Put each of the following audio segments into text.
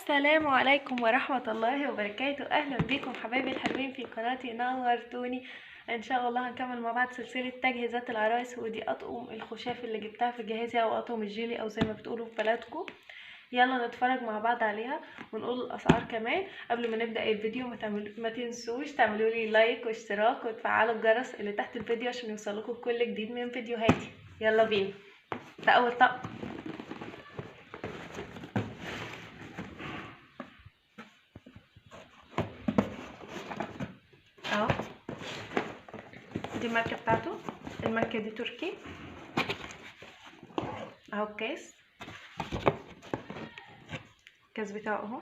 السلام عليكم ورحمة الله وبركاته. اهلا بكم حبايبي الحلوين في قناتي نورتوني. ان شاء الله هنكمل مع بعض سلسلة تجهيزات العرايس، ودي اطقم الخشاف اللي جبتها في جهازي او اطقم الجيلي او زي ما بتقولوا في بلدكم. يلا نتفرج مع بعض عليها ونقول الاسعار كمان. قبل ما نبدأ الفيديو ما تنسوش تعملوا لي لايك واشتراك وتفعلوا الجرس اللي تحت الفيديو عشان يوصلكم كل جديد من فيديوهاتي. يلا بينا. ده اول طقم اهو، دي الماركة بتاعته. الماركة دي تركي اهو. الكاس بتاعه اهو.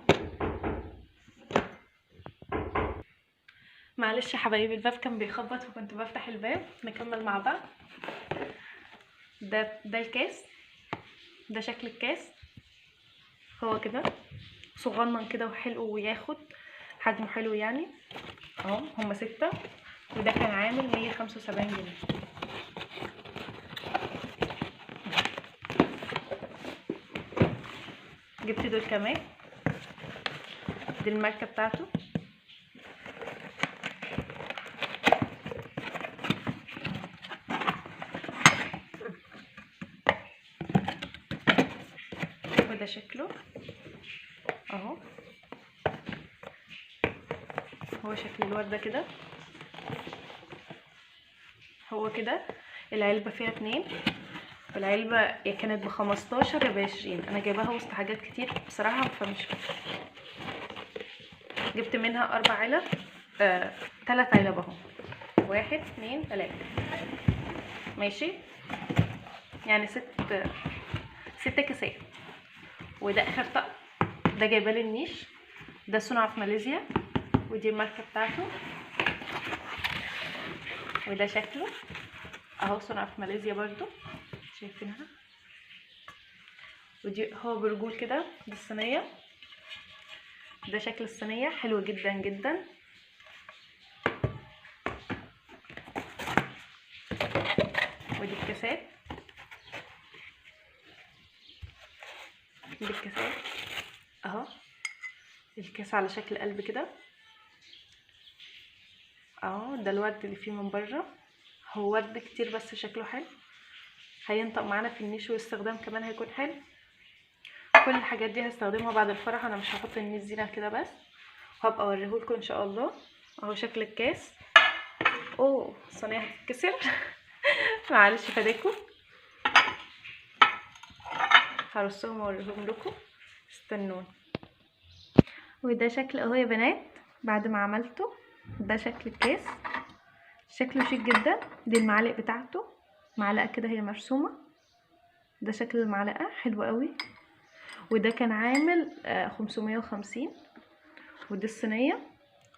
معلش يا حبايبي الباب كان بيخبط وكنت بفتح الباب. نكمل مع بعض. ده الكاس. ده شكل الكاس هو كده صغنن كده وحلو وياخد حجمه حلو يعني اهو. هما 6 وده كان عامل 175 جنيه. جبت دول كمان. دي الماركة بتاعته. وده شكله اهو. هو شكل الوردة كده. هو كده العلبة فيها 2 والعلبة كانت ب15 يا ب20. انا جايباها وسط حاجات كتير بصراحة فمش جبت منها 4 علب 3 علب اهو. 1 2 3 ماشي يعني 6 كيسات. وده اخر طقم. ده جايبالي النيش. ده صنع في ماليزيا ودي الماركة بتاعته. وده شكله اهو صنع في ماليزيا برضو شايفينها. ودي هو برجول كده. دي الصينية. ده شكل الصينية حلو جدا جدا. ودي الكاسات. دي الكاسات اهو. الكاس على شكل قلب كده اهو. ده الورد اللي فيه من بره. هو ورد كتير بس شكله حلو. هينطق معانا في النيش واستخدام كمان هيكون حلو. كل الحاجات دي هستخدمها بعد الفرح. انا مش هحط النيش زينه كده بس، وهبقى اوريهولكم ان شاء الله. اهو شكل الكاس. اوه الصينيه هتتكسر معلش فداكم. هرصهم واوريهم لكم، استنوني. وده شكل اهو يا بنات بعد ما عملته. ده شكل الكاس، شكله شيك جدا. دي المعالق بتاعته، معلقه كده هي مرسومه. ده شكل المعلقه حلو قوي. وده كان عامل 550. ودي الصينيه.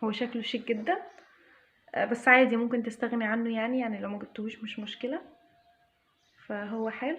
هو شكله شيك جدا بس عادي ممكن تستغني عنه يعني لو ما جبتوش مش مشكله. فهو حلو